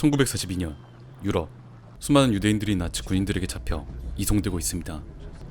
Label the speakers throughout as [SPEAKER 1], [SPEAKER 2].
[SPEAKER 1] 1942년 유럽, 수많은 유대인들이 나치 군인들에게 잡혀 이송되고 있습니다.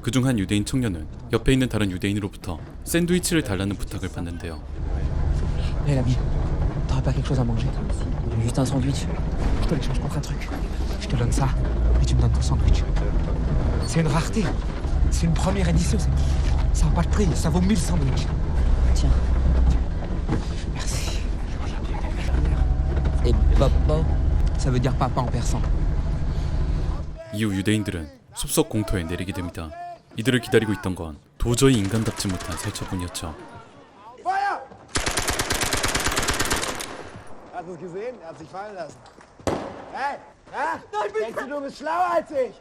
[SPEAKER 1] 그중 한 유대인 청년은 옆에 있는 다른 유대인으로부터 샌드위치를 달라는 부탁을 받는데요.
[SPEAKER 2] Hé l'ami, t'aurais pas quelque chose à manger? Juste un sandwich. Je te l'échange contre un truc. Je te donne ça, et tu me donnes ton sandwich. C'est une rareté. C'est une première édition. Ça n'a pas de prix, ça vaut 1000 sandwichs. Tiens. Merci. Et papa, ça veut dire papa en persan.
[SPEAKER 1] 이후 유대인들은 숲속 공터에 내리게 됩니다. 이들을 기다리고 있던 건 도저히 인간답지 못한 살처분이었죠.
[SPEAKER 3] Hast du es gesehen? Er hat sich fallen lassen. Hey! Ja? Denkst du, du bist schlauer als ich?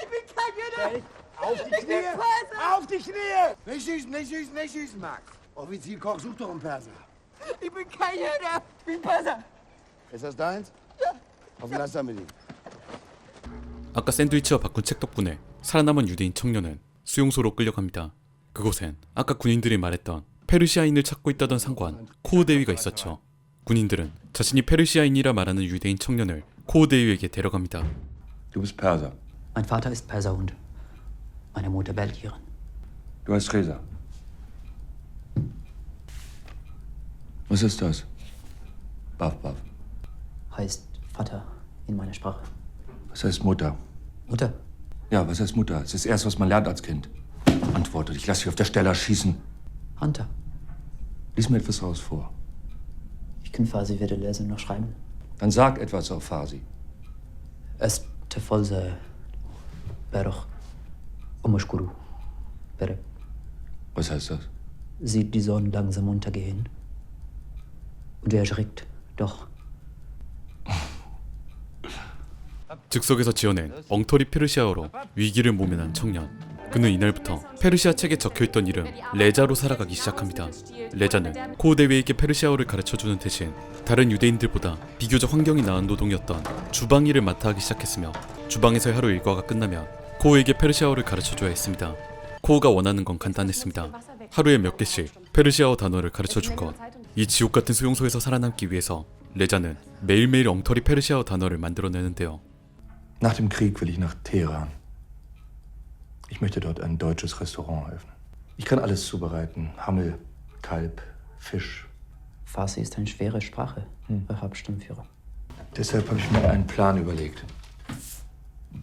[SPEAKER 4] Ich bin kein Jude!
[SPEAKER 3] Auf die Knie!
[SPEAKER 4] Perser!
[SPEAKER 3] Auf die Knie! Nicht schießen, nicht schießen, nicht schießen, Max. Offizierkoch, such doch einen Perser.
[SPEAKER 4] Ich bin kein Jude! Ich bin Perser!
[SPEAKER 3] Ist das deins? Ja. Auf den Laster mit ihm.
[SPEAKER 1] 아까 샌드위치와 바꾼 책 덕분에 살아남은 유대인 청년은 수용소로 끌려갑니다. 그곳엔 아까 군인들이 말했던 페르시아인을 찾고 있다던 상관 코우 대위가 있었죠. 군인들은 자신이 페르시아인이라 말하는 유대인 청년을 코우 대위에게 데려갑니다.
[SPEAKER 5] Du bist Perser.
[SPEAKER 2] Mein Vater ist Perser und meine Mutter Belgierin.
[SPEAKER 5] Du heißt Reza. Was ist das? Baff, baff.
[SPEAKER 2] Heißt Vater in meiner Sprache.
[SPEAKER 5] Was heißt Mutter?
[SPEAKER 2] Mutter?
[SPEAKER 5] Ja, was heißt Mutter? Das ist das Erste, was man lernt als Kind. Antworte, ich lass dich auf der Stelle erschießen.
[SPEAKER 2] Hunter.
[SPEAKER 5] Lies mir etwas raus vor.
[SPEAKER 2] Ich kann Farsi weder lesen noch schreiben.
[SPEAKER 5] Dann sag etwas auf Farsi.
[SPEAKER 2] Estefalze Beroch Omoshkuru. Bere.
[SPEAKER 5] Was heißt das?
[SPEAKER 2] Sieht die Sonne langsam untergehen. Und er erschrickt. Doch.
[SPEAKER 1] 즉석에서 지어낸 엉터리 페르시아어로 위기를 모면한 청년. 그는 이날부터 페르시아 책에 적혀있던 이름 레자로 살아가기 시작합니다. 레자는 코우 대위에게 페르시아어를 가르쳐주는 대신 다른 유대인들보다 비교적 환경이 나은 노동이었던 주방일을 맡아 하기 시작했으며 주방에서의 하루 일과가 끝나면 코우에게 페르시아어를 가르쳐줘야 했습니다. 코우가 원하는 건 간단했습니다. 하루에 몇 개씩 페르시아어 단어를 가르쳐준 것. 이 지옥같은 수용소에서 살아남기 위해서 레자는 매일매일 엉터리 페르시아어 단어를 만들어내는데요.
[SPEAKER 5] Nach dem Krieg will ich nach Teheran. Ich möchte dort ein deutsches Restaurant eröffnen. Ich kann alles zubereiten. Hammel, Kalb, Fisch.
[SPEAKER 2] Farsi ist eine schwere Sprache, Herr Hauptsturmführer.
[SPEAKER 5] Deshalb habe ich mir einen Plan überlegt.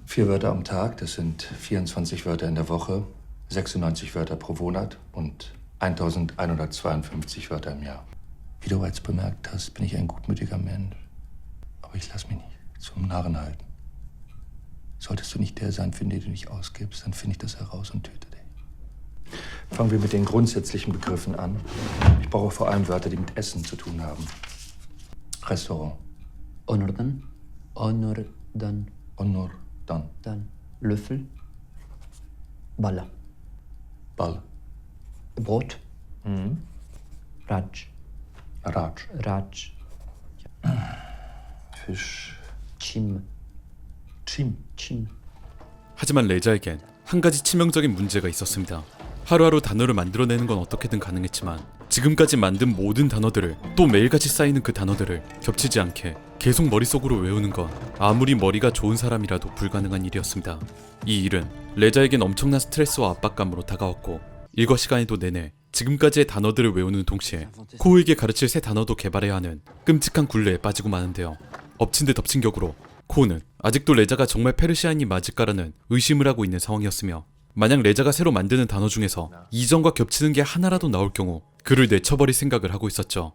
[SPEAKER 5] 4 Wörter am Tag, das sind 24 Wörter in der Woche, 96 Wörter pro Monat und 1152 Wörter im Jahr. Wie du bereits bemerkt hast, bin ich ein gutmütiger Mensch. Aber ich lasse mich nicht zum Narren halten. Solltest du nicht der sein, für den du dich ausgibst, dann finde ich das heraus und töte dich. Fangen wir mit den grundsätzlichen Begriffen an. Ich brauche vor allem Wörter, die mit Essen zu tun haben. Restaurant.
[SPEAKER 2] Onurdan.
[SPEAKER 5] Onur, dann.
[SPEAKER 2] Dann Löffel. Balla.
[SPEAKER 5] Ball.
[SPEAKER 2] Brot. Raj.
[SPEAKER 5] Raj.
[SPEAKER 2] Raj.
[SPEAKER 5] Fisch.
[SPEAKER 2] Chim.
[SPEAKER 5] Chim.
[SPEAKER 2] Chim.
[SPEAKER 1] 하지만 레자에겐 한 가지 치명적인 문제가 있었습니다. 하루하루 단어를 만들어내는 건 어떻게든 가능했지만 지금까지 만든 모든 단어들을 또 매일같이 쌓이는 그 단어들을 겹치지 않게 계속 머릿속으로 외우는 건 아무리 머리가 좋은 사람이라도 불가능한 일이었습니다. 이 일은 레자에겐 엄청난 스트레스와 압박감으로 다가왔고 일과 시간에도 내내 지금까지의 단어들을 외우는 동시에 코우에게 가르칠 새 단어도 개발해야 하는 끔찍한 굴레에 빠지고 마는데요. 엎친 데 덮친 격으로 코우는 아직도 레자가 정말 페르시아인이 맞을까라는 의심을 하고 있는 상황이었으며 만약 레자가 새로 만드는 단어 중에서 이전과 겹치는 게 하나라도 나올 경우 그를 내쳐버릴 생각을 하고 있었죠.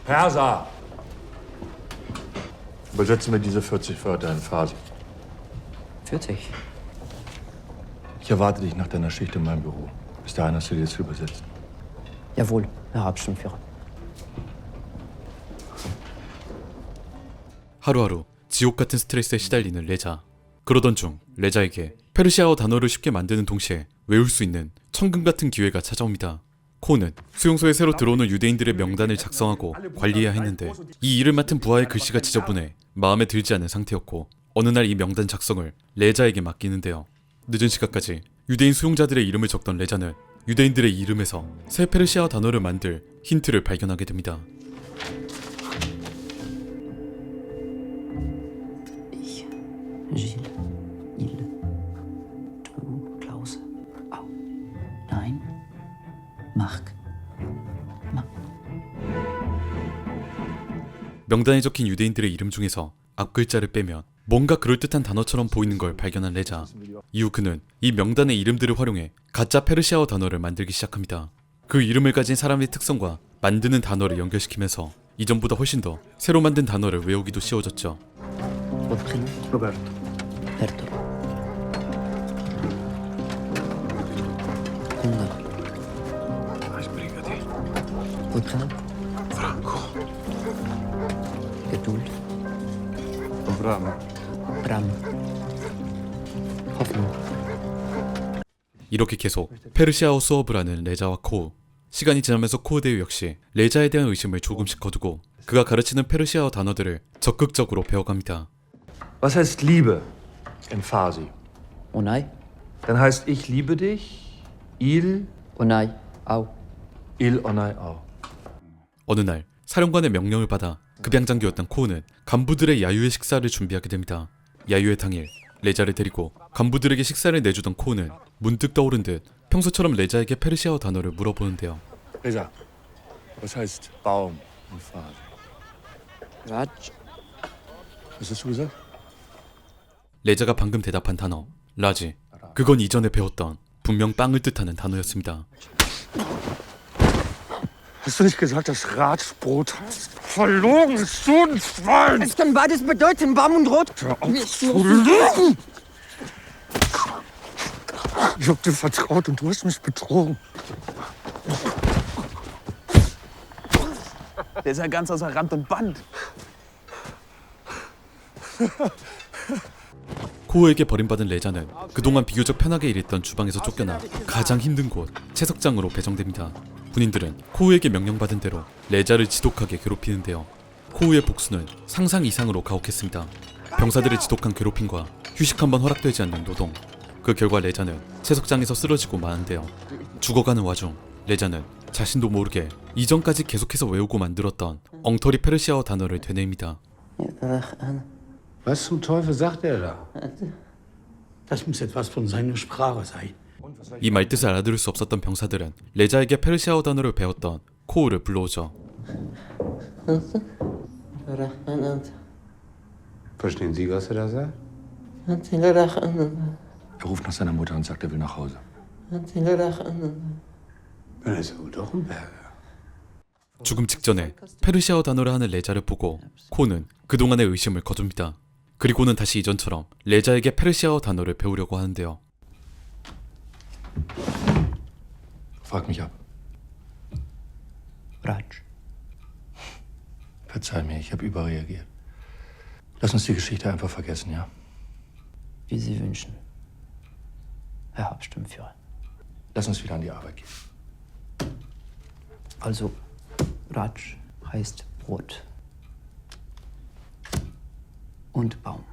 [SPEAKER 5] Perser! Übersetze mir diese 40 Wörter in Farsi.
[SPEAKER 2] 40.
[SPEAKER 5] Ich erwarte dich nach deiner Schicht in meinem Büro. Bis dahin hast du dir das übersetzt.
[SPEAKER 2] Jawohl, Herr Hauptsturmführer.
[SPEAKER 1] 하루하루 지옥같은 스트레스에 시달리는 레자. 그러던 중 레자에게 페르시아어 단어를 쉽게 만드는 동시에 외울 수 있는 천금같은 기회가 찾아옵니다. 코우는 수용소에 새로 들어오는 유대인들의 명단을 작성하고 관리해야 했는데 이 일을 맡은 부하의 글씨가 지저분해 마음에 들지 않은 상태였고 어느 날 이 명단 작성을 레자에게 맡기는데요. 늦은 시각까지 유대인 수용자들의 이름을 적던 레자는 유대인들의 이름에서 새 페르시아어 단어를 만들 힌트를 발견하게 됩니다.
[SPEAKER 6] Gilles, Il, Du, Klaus, Au. Nein, Marc, Ma.
[SPEAKER 1] 명단에 적힌 유대인들의 이름 중에서 앞글자를 빼면 뭔가 그럴듯한 단어처럼 보이는 걸 발견한 레자. 이후 그는 이 명단의 이름들을 활용해 가짜 페르시아어 단어를 만들기 시작합니다. 그 이름을 가진 사람의 특성과 만드는 단어를 연결시키면서 이전보다 훨씬 더 새로 만든 단어를 외우기도 쉬워졌죠.
[SPEAKER 6] Votre prénom?
[SPEAKER 3] Roberto.
[SPEAKER 6] Berto. Hunger.
[SPEAKER 3] Ich Brigadier.
[SPEAKER 6] Votre prénom?
[SPEAKER 3] Franco.
[SPEAKER 6] Geduld.
[SPEAKER 3] Bram.
[SPEAKER 6] Bram. Hoffnung.
[SPEAKER 1] 이렇게 계속 페르시아어 수업을 하는 레자와 코우. 시간이 지나면서 코우 대우 역시 레자에 대한 의심을 조금씩 거두고 그가 가르치는 페르시아어 단어들을 적극적으로 배워갑니다.
[SPEAKER 5] Was heißt Liebe in Farsi?
[SPEAKER 6] Onai.
[SPEAKER 5] Dann heißt ich liebe dich, il,
[SPEAKER 6] Onai. Au.
[SPEAKER 5] il onai au.
[SPEAKER 1] 어느 날 사령관의 명령을 받아 급양장교였던 코우는 간부들의 야유회 식사를 준비하게 됩니다. 야유회 당일 레자를 데리고 간부들에게 식사를 내주던 코우는 문득 떠오른 듯 평소처럼 레자에게 페르시아어 단어를 물어보는데요.
[SPEAKER 5] Reza, was heißt Baum in Farsi?
[SPEAKER 6] Raj.
[SPEAKER 5] Was hast du gesagt?
[SPEAKER 1] 레자가 방금 대답한 단어 라지. 그건 이전에 배웠던 분명 빵을 뜻하는 단어였습니다.
[SPEAKER 5] Hast du nicht gesagt, dass Ratsbrot heißt? Verlogen, du ein Schwein!
[SPEAKER 4] Es kann beides bedeuten, warm und rot.
[SPEAKER 5] Hör auf zu lügen! Ich hab dir vertraut und du hast mich betrogen.
[SPEAKER 7] Der ist ja ganz außer Rand und Band.
[SPEAKER 1] 코우에게 버림받은 레자는 그동안 비교적 편하게 일했던 주방에서 쫓겨나 가장 힘든 곳 채석장으로 배정됩니다. 군인들은 코우에게 명령받은 대로 레자를 지독하게 괴롭히는데요. 코우의 복수는 상상 이상으로 가혹했습니다. 병사들의 지독한 괴롭힘과 휴식 한 번 허락되지 않는 노동. 그 결과 레자는 채석장에서 쓰러지고 마는데요. 죽어가는 와중 레자는 자신도 모르게 이전까지 계속해서 외우고 만들었던 엉터리 페르시아어 단어를 되뇌입니다.
[SPEAKER 3] Was zum Teufel sagt er da? Das muss etwas von seiner Sprache sein.
[SPEAKER 1] 이 말뜻을 알아들을 수 없었던 병사들은 레자에게 페르시아어 단어를 배웠던 코우를 불러오죠.
[SPEAKER 3] Verstehen Sie, was er da sagt?
[SPEAKER 5] Er ruft nach seiner Mutter und sagt, er will nach Hause.
[SPEAKER 3] Dann ist er wohl doch ein Berger.
[SPEAKER 1] 죽음 직전에 페르시아어 단어를 하는 레자를 보고 코우는 그동안의 의심을 거둡니다. 그리고는 다시 이전처럼 레자에게 페르시아어 단어를 배우려고 하는데요.
[SPEAKER 5] Frag mich ab.
[SPEAKER 6] Raj.
[SPEAKER 5] Verzeih mir, ich habe überreagiert. Lass uns die Geschichte einfach vergessen, ja?
[SPEAKER 6] Wie Sie wünschen. Herr Hauptsturmführer.
[SPEAKER 5] Lass uns wieder an die Arbeit gehen.
[SPEAKER 6] Also, Raj heißt Brot. Und Baum.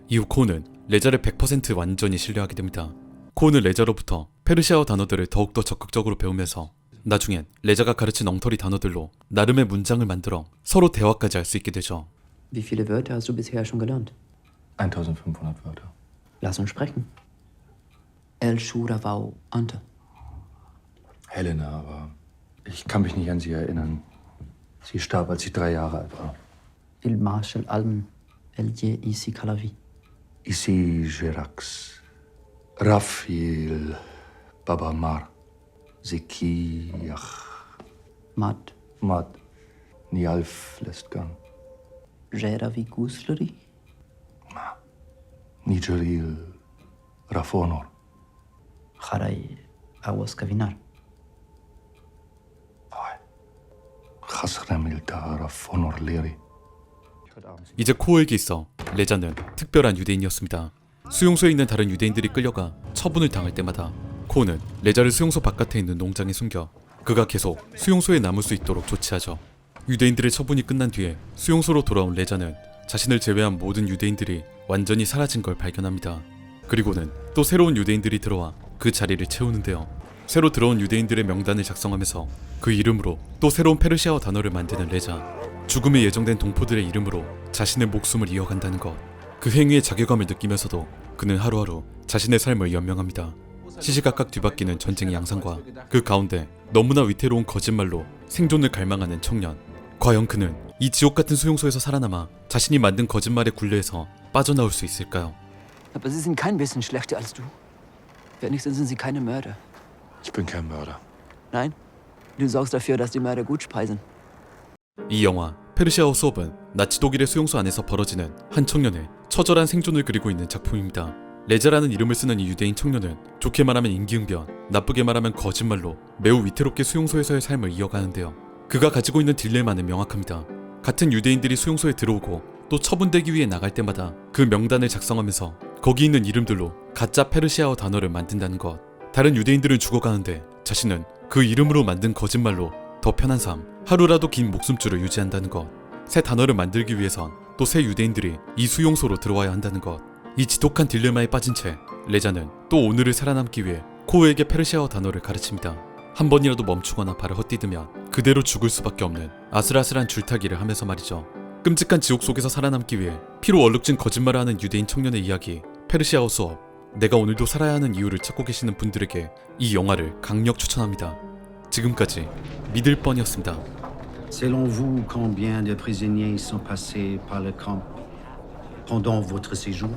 [SPEAKER 1] 이후 코우는 레자를 100% 완전히 신뢰하게 됩니다. 코우는 레자로부터 페르시아어 단어들을 더욱더 적극적으로 배우면서 나중엔 레자가 가르친 엉터리 단어들로 나름의 문장을 만들어 서로 대화까지 할 수 있게 되죠.
[SPEAKER 6] Wie viele Wörter hast du bisher schon gelernt?
[SPEAKER 5] 1500 Wörter.
[SPEAKER 6] Lass uns sprechen. El Shuravau Ante.
[SPEAKER 5] Helena, aber ich kann mich nicht an sie erinnern. Sie starb, als ich 3 Jahre alt war.
[SPEAKER 6] Il Marshal Alm. Elie ici Calavi.
[SPEAKER 5] Ici Gerax. Raphael Babamar. Zekiach.
[SPEAKER 6] Mat.
[SPEAKER 5] Mad. Nialf lässt gang.
[SPEAKER 6] Jeravi Gusleri.
[SPEAKER 5] Nigeril Rafonor.
[SPEAKER 6] Harai Awas Kavinar.
[SPEAKER 5] Chasremilta Rafonor Leri.
[SPEAKER 1] 이제 코우에게 있어 레자는 특별한 유대인이었습니다. 수용소에 있는 다른 유대인들이 끌려가 처분을 당할 때마다 코우는 레자를 수용소 바깥에 있는 농장에 숨겨 그가 계속 수용소에 남을 수 있도록 조치하죠. 유대인들의 처분이 끝난 뒤에 수용소로 돌아온 레자는 자신을 제외한 모든 유대인들이 완전히 사라진 걸 발견합니다. 그리고는 또 새로운 유대인들이 들어와 그 자리를 채우는데요. 새로 들어온 유대인들의 명단을 작성하면서 그 이름으로 또 새로운 페르시아어 단어를 만드는 레자. 죽음이 예정된 동포들의 이름으로 자신의 목숨을 이어간다는 것. 그 행위의 자괴감을 느끼면서도 그는 하루하루 자신의 삶을 연명합니다. 시시각각 뒤바뀌는 전쟁의 양상과 그 가운데 너무나 위태로운 거짓말로 생존을 갈망하는 청년. 과연 그는 이 지옥 같은 수용소에서 살아남아 자신이 만든 거짓말의 굴레에서 빠져나올 수 있을까요?
[SPEAKER 6] Aber Sie sind kein bisschen schlechter als du. Wenigstens sind Sie keine Mörder.
[SPEAKER 5] Ich bin kein Mörder.
[SPEAKER 6] Nein? Du sorgst dafür, dass die Mörder gut speisen.
[SPEAKER 1] 이 영화 페르시아어 수업은 나치 독일의 수용소 안에서 벌어지는 한 청년의 처절한 생존을 그리고 있는 작품입니다. 레자라는 이름을 쓰는 이 유대인 청년은 좋게 말하면 임기응변, 나쁘게 말하면 거짓말로 매우 위태롭게 수용소에서의 삶을 이어가는데요. 그가 가지고 있는 딜레마는 명확합니다. 같은 유대인들이 수용소에 들어오고 또 처분되기 위해 나갈 때마다 그 명단을 작성하면서 거기 있는 이름들로 가짜 페르시아어 단어를 만든다는 것. 다른 유대인들은 죽어가는데 자신은 그 이름으로 만든 거짓말로 더 편한 삶, 하루라도 긴 목숨줄을 유지한다는 것. 새 단어를 만들기 위해선 또 새 유대인들이 이 수용소로 들어와야 한다는 것. 이 지독한 딜레마에 빠진 채 레자는 또 오늘을 살아남기 위해 코우에게 페르시아어 단어를 가르칩니다. 한 번이라도 멈추거나 발을 헛디디면 그대로 죽을 수밖에 없는 아슬아슬한 줄타기를 하면서 말이죠. 끔찍한 지옥 속에서 살아남기 위해 피로 얼룩진 거짓말을 하는 유대인 청년의 이야기, 페르시아어 수업. 내가 오늘도 살아야 하는 이유를 찾고 계시는 분들에게 이 영화를 강력 추천합니다. 지금까지 믿을 뻔이었습니다.
[SPEAKER 8] Selon vous, combien de prisonniers sont passés par le camp pendant votre séjour?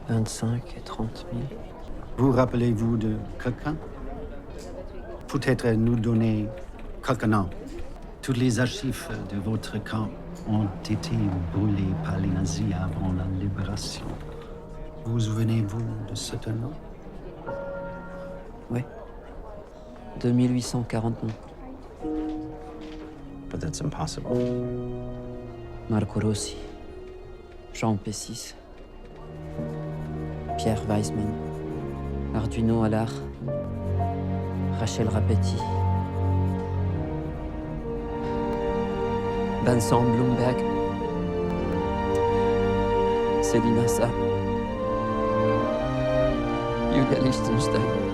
[SPEAKER 6] 25 et 30 000.
[SPEAKER 8] Vous rappelez-vous de quelqu'un? Peut-être nous donner quelques noms. Toutes les archives de votre camp ont été brûlées par les nazis avant la libération. Vous souvenez-vous de ce nom?
[SPEAKER 6] Oui. 2840 noms.
[SPEAKER 8] But that's impossible.
[SPEAKER 6] Marco Rossi, Jean Pessis, Pierre Weissman, Arduino Allard, Rachel Rapetti, Vincent Bloomberg, Céline Assa, Julia Lichtenstein.